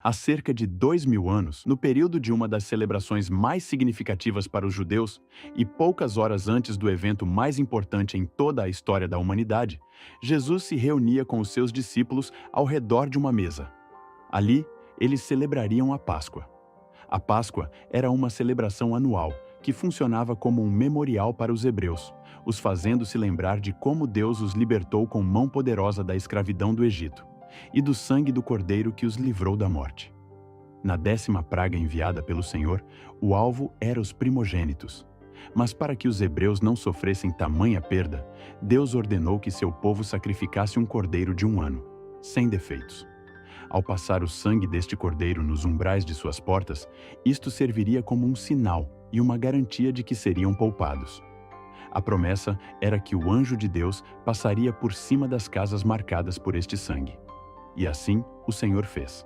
Há cerca de 2000 anos, no período de uma das celebrações mais significativas para os judeus, e poucas horas antes do evento mais importante em toda a história da humanidade, Jesus se reunia com os seus discípulos ao redor de uma mesa. Ali, eles celebrariam a Páscoa. A Páscoa era uma celebração anual que funcionava como um memorial para os hebreus, os fazendo se lembrar de como Deus os libertou com mão poderosa da escravidão do Egito e do sangue do Cordeiro que os livrou da morte. Na 10ª praga enviada pelo Senhor, o alvo era os primogênitos. Mas para que os hebreus não sofressem tamanha perda, Deus ordenou que seu povo sacrificasse um cordeiro de 1 ano, sem defeitos. Ao passar o sangue deste cordeiro nos umbrais de suas portas, isto serviria como um sinal e uma garantia de que seriam poupados. A promessa era que o anjo de Deus passaria por cima das casas marcadas por este sangue. E assim o Senhor fez.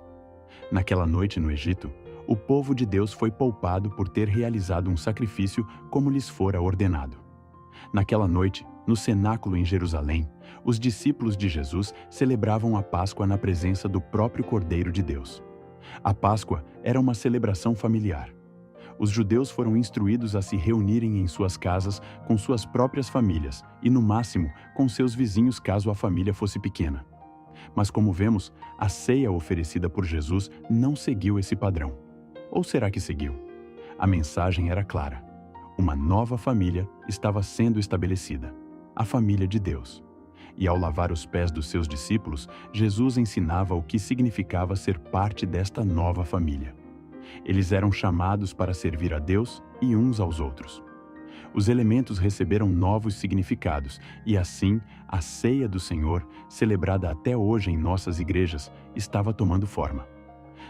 Naquela noite no Egito, o povo de Deus foi poupado por ter realizado um sacrifício como lhes fora ordenado. Naquela noite, no cenáculo em Jerusalém, os discípulos de Jesus celebravam a Páscoa na presença do próprio Cordeiro de Deus. A Páscoa era uma celebração familiar. Os judeus foram instruídos a se reunirem em suas casas com suas próprias famílias e, no máximo, com seus vizinhos caso a família fosse pequena. Mas como vemos, a ceia oferecida por Jesus não seguiu esse padrão. Ou será que seguiu? A mensagem era clara. Uma nova família estava sendo estabelecida, a família de Deus. E ao lavar os pés dos seus discípulos, Jesus ensinava o que significava ser parte desta nova família. Eles eram chamados para servir a Deus e uns aos outros. Os elementos receberam novos significados e, assim, a ceia do Senhor, celebrada até hoje em nossas igrejas, estava tomando forma.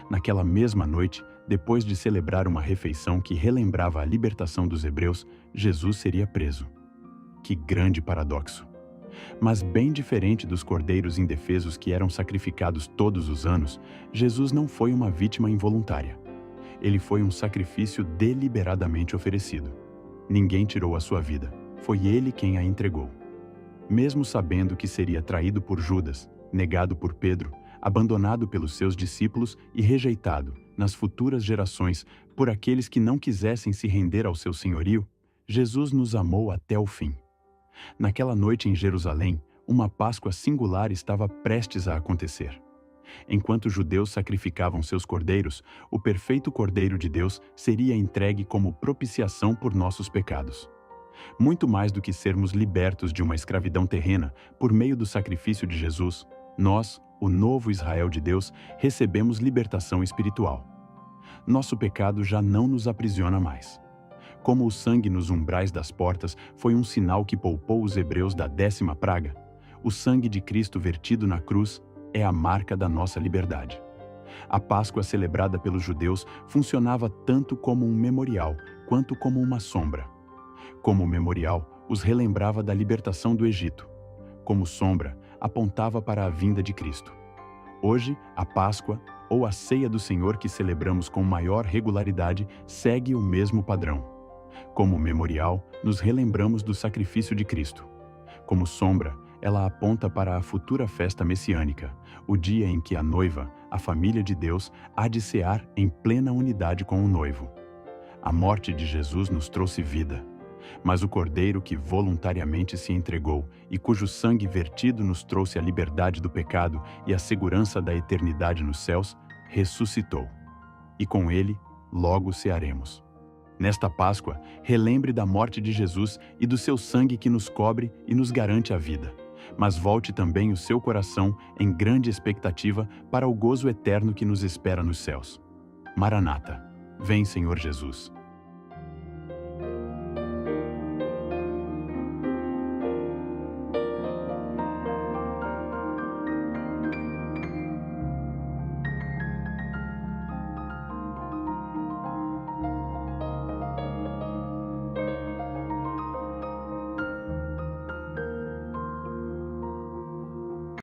Naquela mesma noite, depois de celebrar uma refeição que relembrava a libertação dos hebreus, Jesus seria preso. Que grande paradoxo! Mas bem diferente dos cordeiros indefesos que eram sacrificados todos os anos, Jesus não foi uma vítima involuntária. Ele foi um sacrifício deliberadamente oferecido. Ninguém tirou a sua vida, foi ele quem a entregou. Mesmo sabendo que seria traído por Judas, negado por Pedro, abandonado pelos seus discípulos e rejeitado, nas futuras gerações, por aqueles que não quisessem se render ao seu senhorio, Jesus nos amou até o fim. Naquela noite em Jerusalém, uma Páscoa singular estava prestes a acontecer. Enquanto os judeus sacrificavam seus cordeiros, o perfeito Cordeiro de Deus seria entregue como propiciação por nossos pecados. Muito mais do que sermos libertos de uma escravidão terrena por meio do sacrifício de Jesus, nós, o novo Israel de Deus, recebemos libertação espiritual. Nosso pecado já não nos aprisiona mais. Como o sangue nos umbrais das portas foi um sinal que poupou os hebreus da 10ª praga, o sangue de Cristo vertido na cruz é a marca da nossa liberdade. A Páscoa celebrada pelos judeus funcionava tanto como um memorial quanto como uma sombra. Como memorial, os relembrava da libertação do Egito. Como sombra, apontava para a vinda de Cristo. Hoje, a Páscoa, ou a ceia do Senhor que celebramos com maior regularidade, segue o mesmo padrão. Como memorial, nos relembramos do sacrifício de Cristo. Como sombra, ela aponta para a futura festa messiânica, o dia em que a noiva, a família de Deus, há de cear em plena unidade com o noivo. A morte de Jesus nos trouxe vida, mas o Cordeiro que voluntariamente se entregou e cujo sangue vertido nos trouxe a liberdade do pecado e a segurança da eternidade nos céus, ressuscitou. E com ele, logo cearemos. Nesta Páscoa, relembre da morte de Jesus e do seu sangue que nos cobre e nos garante a vida. Mas volte também o seu coração em grande expectativa para o gozo eterno que nos espera nos céus. Maranata, vem Senhor Jesus.